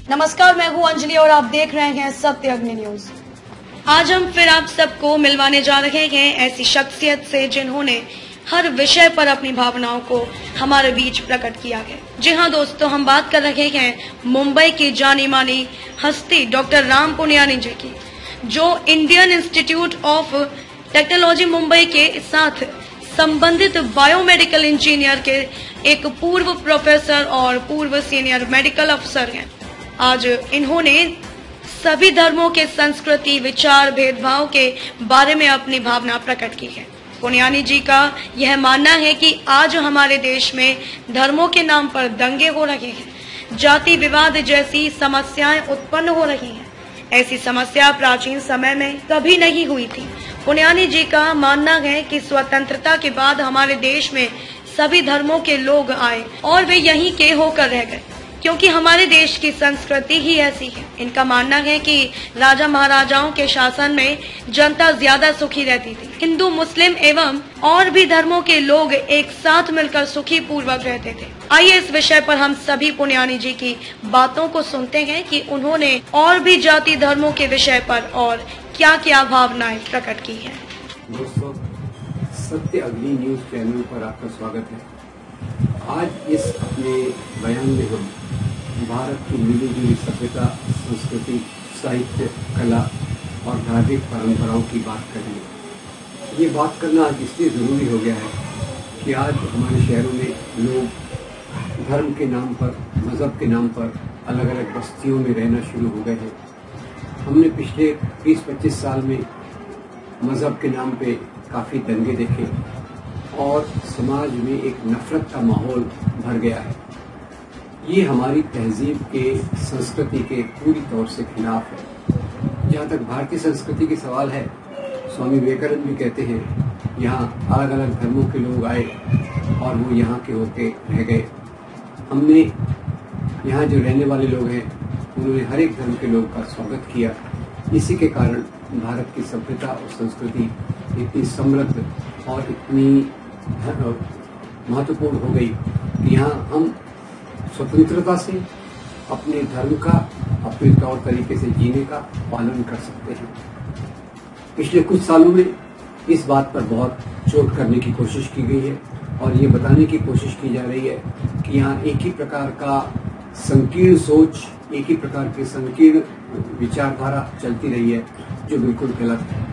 नमस्कार, मैं हूं अंजलि और आप देख रहे हैं सत्य अग्नि न्यूज। आज हम फिर आप सबको मिलवाने जा रहे हैं ऐसी शख्सियत से जिन्होंने हर विषय पर अपनी भावनाओं को हमारे बीच प्रकट किया है। जी हाँ दोस्तों, हम बात कर रहे हैं मुंबई की जानी मानी हस्ती डॉक्टर राम पुनियानी जी की, जो Indian institute of technology Mumbai के साथ संबंधित बायोमेडिकल इंजीनियर के एक पूर्व प्रोफेसर और पूर्व सीनियर मेडिकल अफसर हैं। आज इन्होंने सभी धर्मों के संस्कृति, विचार, भेदभाव के बारे में अपनी भावना प्रकट की है। पुनियानी जी का यह मानना है कि आज हमारे देश में धर्मों के नाम पर दंगे हो रहे हैं, जाति विवाद जैसी समस्याएं उत्पन्न हो रही हैं। ऐसी समस्या प्राचीन समय में कभी नहीं हुई थी। पुनियानी जी का मानना है कि स्वतंत्रता के बाद हमारे देश में सभी धर्मों के लोग आए और वे यहीं के होकर रह गए, क्योंकि हमारे देश की संस्कृति ही ऐसी है। इनका मानना है कि राजा महाराजाओं के शासन में जनता ज्यादा सुखी रहती थी। हिंदू, मुस्लिम एवं और भी धर्मों के लोग एक साथ मिलकर सुखी पूर्वक रहते थे। आइए इस विषय पर हम सभी पुनियानी जी की बातों को सुनते हैं कि उन्होंने और भी जाति धर्मों के विषय पर और क्या क्या भावनाएं प्रकट की हैं। दोस्तों, सत्य अग्नि न्यूज चैनल पर आपका स्वागत है। आज इस अपने बयान में हम भारत की मिली जुली सभ्यता, संस्कृति, साहित्य, कला और धार्मिक परंपराओं की बात करेंगे। ये बात करना आज इसलिए ज़रूरी हो गया है कि आज हमारे शहरों में लोग धर्म के नाम पर, मज़हब के नाम पर अलग अलग बस्तियों में रहना शुरू हो गए हैं। हमने पिछले 20-25 साल में मज़हब के नाम पे काफ़ी दंगे देखे और समाज में एक नफरत का माहौल भर गया है। ये हमारी तहजीब के, संस्कृति के पूरी तौर से खिलाफ है। जहाँ तक भारतीय संस्कृति की सवाल है, स्वामी विवेकानंद भी कहते हैं यहाँ अलग अलग धर्मों के लोग आए और वो यहाँ के होके रह गए। हमने यहाँ जो रहने वाले लोग हैं उन्होंने हर एक धर्म के लोग का स्वागत किया। इसी के कारण भारत की सभ्यता और संस्कृति इतनी समृद्ध और इतनी महत्वपूर्ण हो गई कि यहाँ हम स्वतंत्रता से अपने धर्म का, अपने तौर तरीके से जीने का पालन कर सकते हैं। पिछले कुछ सालों में इस बात पर बहुत चोट करने की कोशिश की गई है और ये बताने की कोशिश की जा रही है कि यहाँ एक ही प्रकार का संकीर्ण सोच, एक ही प्रकार की संकीर्ण विचारधारा चलती रही है जो बिल्कुल गलत है।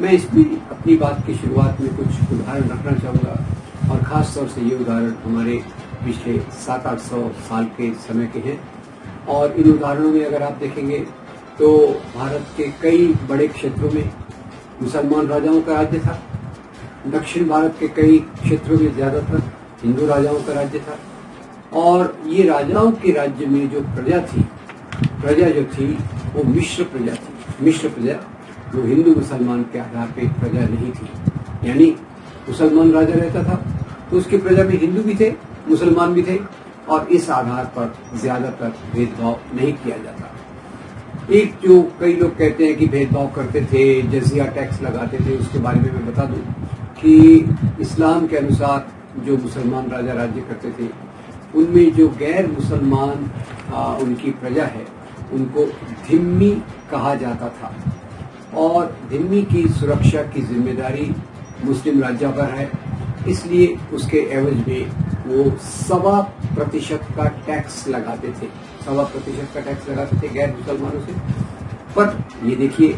मैं इसमें अपनी बात की शुरुआत में कुछ उदाहरण रखना चाहूँगा और ख़ास तौर से ये उदाहरण हमारे पिछले 700-800 साल के समय के हैं। और इन उदाहरणों में अगर आप देखेंगे तो भारत के कई बड़े क्षेत्रों में मुसलमान राजाओं का राज्य था। दक्षिण भारत के कई क्षेत्रों में ज़्यादातर हिंदू राजाओं का राज्य था। और ये राजाओं के राज्य में जो प्रजा जो थी वो मिश्र प्रजा थी। मिश्र प्रजा जो हिंदू मुसलमान के आधार पे प्रजा नहीं थी। यानी मुसलमान राजा रहता था तो उसकी प्रजा में हिंदू भी थे, मुसलमान भी थे और इस आधार पर ज्यादातर भेदभाव नहीं किया जाता। एक जो कई लोग कहते हैं कि भेदभाव करते थे, जजिया टैक्स लगाते थे, उसके बारे में मैं बता दूं कि इस्लाम के अनुसार जो मुसलमान राजा राज्य करते थे उनमें जो गैर मुसलमान उनकी प्रजा है उनको धिम्मी कहा जाता था और धिम्मी की सुरक्षा की जिम्मेदारी मुस्लिम राज्य पर है। इसलिए उसके एवज में वो 1.25% का टैक्स लगाते थे, 1.25% का टैक्स लगाते थे गैर मुसलमानों से। पर ये देखिए,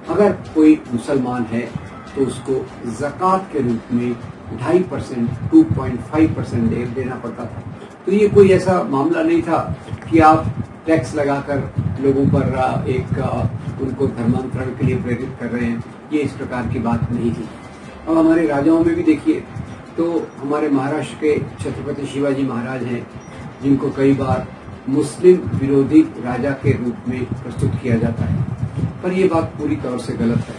अगर कोई मुसलमान है तो उसको ज़कात के रूप में 2.5%, 2.5% देना पड़ता था। तो ये कोई ऐसा मामला नहीं था कि आप टैक्स लगाकर लोगों पर उनको धर्मांतरण के लिए प्रेरित कर रहे हैं। ये इस प्रकार की बात नहीं थी। अब हमारे राजाओं में भी देखिए तो हमारे महाराष्ट्र के छत्रपति शिवाजी महाराज हैं, जिनको कई बार मुस्लिम विरोधी राजा के रूप में प्रस्तुत किया जाता है, पर यह बात पूरी तौर से गलत है।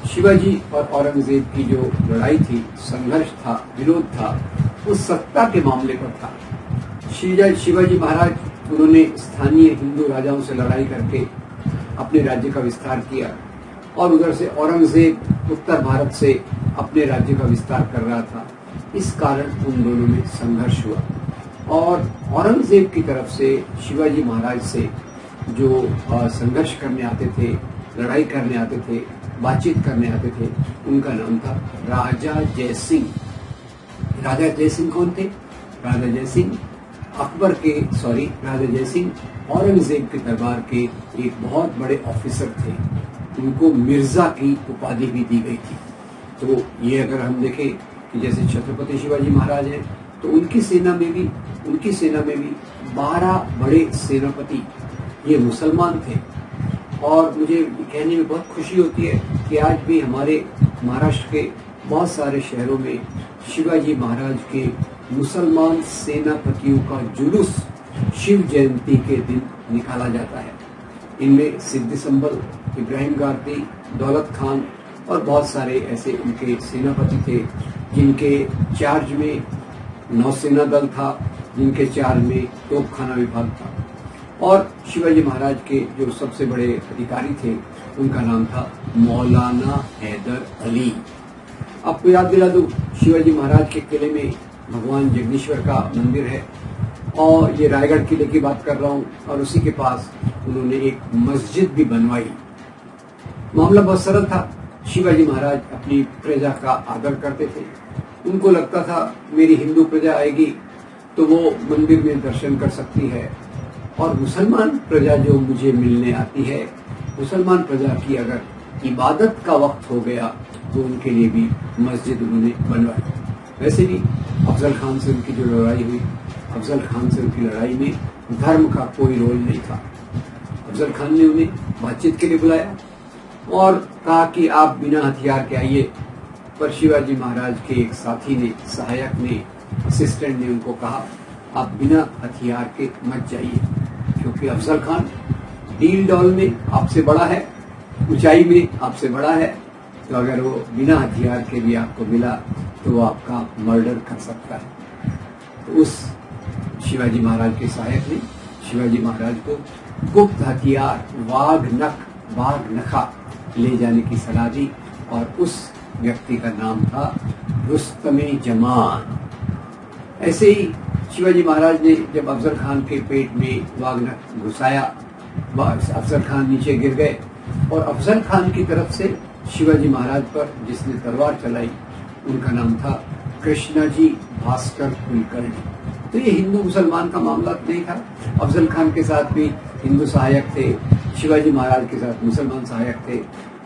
शिवाजी और औरंगजेब की जो लड़ाई थी, संघर्ष था, विरोध था, वो सत्ता के मामले पर था। शिवाजी महाराज उन्होंने स्थानीय हिंदू राजाओं से लड़ाई करके अपने राज्य का विस्तार किया और उधर से औरंगजेब उत्तर भारत से अपने राज्य का विस्तार कर रहा था। इस कारण उन दोनों में संघर्ष हुआ और औरंगजेब की तरफ से शिवाजी महाराज से जो संघर्ष करने आते थे, लड़ाई करने आते थे, बातचीत करने आते थे, उनका नाम था राजा जयसिंह। राजा जयसिंह कौन थे? राजा जयसिंह राजा जयसिंह औरंगजेब के दरबार के एक बहुत बड़े ऑफिसर थे। उनको मिर्जा की उपाधि भी दी गई थी। तो ये अगर हम देखें कि जैसे छत्रपति शिवाजी महाराज हैं, तो उनकी सेना में भी 12 बड़े सेनापति ये मुसलमान थे। और मुझे कहने में बहुत खुशी होती है कि आज भी हमारे महाराष्ट्र के बहुत सारे शहरों में शिवाजी महाराज के मुसलमान सेनापतियों का जुलूस शिव जयंती के दिन निकाला जाता है। इनमें सिद्दी संबल, इब्राहिम गारदी, दौलत खान और बहुत सारे ऐसे उनके सेनापति थे जिनके चार्ज में नौसेना दल था, जिनके चार्ज में तोपखाना विभाग था। और शिवाजी महाराज के जो सबसे बड़े अधिकारी थे उनका नाम था मौलाना हैदर अली। आपको याद दिला दूं, शिवाजी महाराज के किले में भगवान जगदीश्वर का मंदिर है और ये रायगढ़ किले की बात कर रहा हूँ। और उसी के पास उन्होंने एक मस्जिद भी बनवाई। मामला बहुत सरल था। शिवाजी महाराज अपनी प्रजा का आदर करते थे। उनको लगता था मेरी हिंदू प्रजा आएगी तो वो मंदिर में दर्शन कर सकती है, और मुसलमान प्रजा जो मुझे मिलने आती है, मुसलमान प्रजा की अगर इबादत का वक्त हो गया तो उनके लिए भी मस्जिद उन्होंने बनवाई। वैसे भी अफजल खान से उनकी जो लड़ाई हुई, अफजल खान से उनकी लड़ाई में धर्म का कोई रोल नहीं था। अफजल खान ने उन्हें बातचीत के लिए बुलाया और कहा कि आप बिना हथियार के आइए। पर शिवाजी महाराज के एक साथी ने, सहायक ने, असिस्टेंट ने उनको कहा आप बिना हथियार के मत जाइए, क्योंकि अफजल खान डील डॉल में आपसे बड़ा है, ऊंचाई में आपसे बड़ा है, तो अगर वो बिना हथियार के भी आपको मिला तो वो आपका मर्डर कर सकता है। तो उस शिवाजी महाराज के सहायक ने शिवाजी महाराज को गुप्त हथियार बाघ नखा ले जाने की सलाह दी, और उस व्यक्ति का नाम था रुस्तमे जमान। ऐसे ही शिवाजी महाराज ने जब अफजल खान के पेट में वाघ नख घुसाया, अफजल खान नीचे गिर गए, और अफजल खान की तरफ से शिवाजी महाराज पर जिसने तलवार चलाई उनका नाम था कृष्णाजी भास्कर कुलकर्णी। तो ये हिंदू मुसलमान का मामला नहीं था। अफजल खान के साथ भी हिंदू सहायक थे, शिवाजी महाराज के साथ मुसलमान सहायक थे।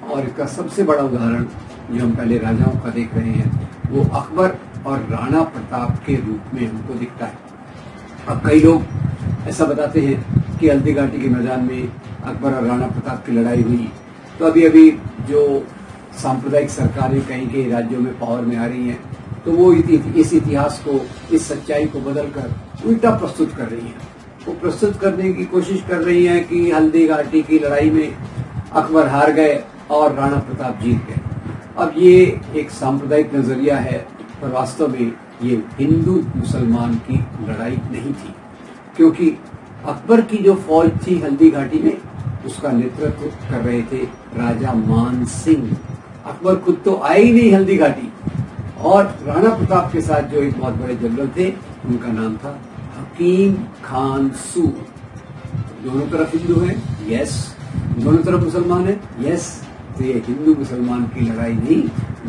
और इसका सबसे बड़ा उदाहरण जो हम पहले राजाओं का देख रहे हैं, वो अकबर और राणा प्रताप के रूप में हमको दिखता है। अब कई लोग ऐसा बताते हैं कि हल्दी घाटी के मैदान में अकबर और राणा प्रताप की लड़ाई हुई। तो अभी अभी जो सांप्रदायिक सरकारें कहीं के राज्यों में पावर में आ रही हैं, तो वो इस इतिहास को, इस सच्चाई को बदलकर उल्टा प्रस्तुत कर रही हैं। वो प्रस्तुत करने की कोशिश कर रही हैं कि हल्दी घाटी की लड़ाई में अकबर हार गए और राणा प्रताप जीत गए। अब ये एक सांप्रदायिक नजरिया है, पर वास्तव में ये हिंदू मुसलमान की लड़ाई नहीं थी, क्योंकि अकबर की जो फौज थी हल्दी घाटी में, उसका नेतृत्व कर रहे थे राजा मान सिंह। अकबर खुद तो आए ही नहीं हल्दी घाटी, और राणा प्रताप के साथ जो एक बहुत बड़े जनरल थे उनका नाम था हकीम खान सूर। दोनों तरफ हिंदू है, यस। दोनों तरफ मुसलमान है, यस। तो ये हिंदू मुसलमान की लड़ाई नहीं,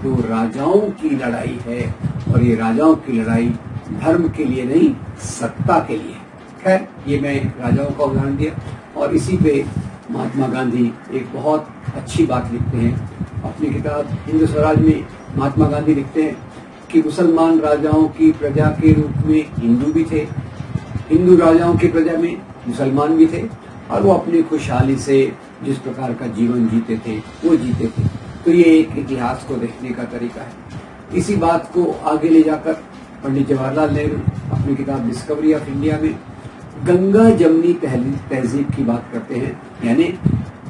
दो राजाओं की लड़ाई है, और ये राजाओं की लड़ाई धर्म के लिए नहीं, सत्ता के लिए। खैर, ये मैं राजाओं का उदाहरण दिया, और इसी पे महात्मा गांधी एक बहुत अच्छी बात लिखते हैं अपनी किताब हिंदू स्वराज में। महात्मा गांधी लिखते हैं कि मुसलमान राजाओं की प्रजा के रूप में हिंदू भी थे, हिंदू राजाओं की प्रजा में मुसलमान भी थे, और वो अपनी खुशहाली से जिस प्रकार का जीवन जीते थे वो जीते थे। तो ये एक इतिहास को देखने का तरीका है। इसी बात को आगे ले जाकर पंडित जवाहरलाल नेहरू अपनी किताब डिस्कवरी ऑफ इंडिया में गंगा जमनी तहजीब की बात करते हैं, यानी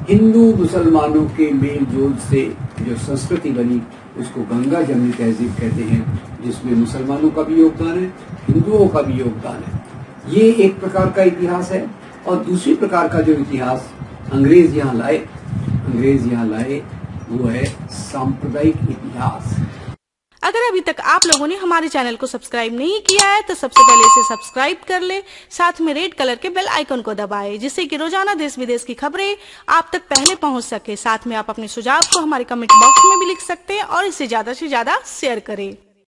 हिंदू मुसलमानों के मेल जोल से जो संस्कृति बनी उसको गंगा जमनी तहजीब कहते हैं, जिसमें मुसलमानों का भी योगदान है, हिंदुओं का भी योगदान है। ये एक प्रकार का इतिहास है। और दूसरी प्रकार का जो इतिहास अंग्रेज यहाँ लाए वो है सांप्रदायिक इतिहास। अगर अभी तक आप लोगों ने हमारे चैनल को सब्सक्राइब नहीं किया है तो सबसे पहले इसे सब्सक्राइब कर ले, साथ में रेड कलर के बेल आइकन को दबाएं, जिससे कि रोजाना देश विदेश की खबरें आप तक पहले पहुंच सके। साथ में आप अपने सुझाव को हमारे कमेंट बॉक्स में भी लिख सकते हैं और इसे ज्यादा से ज्यादा शेयर करें।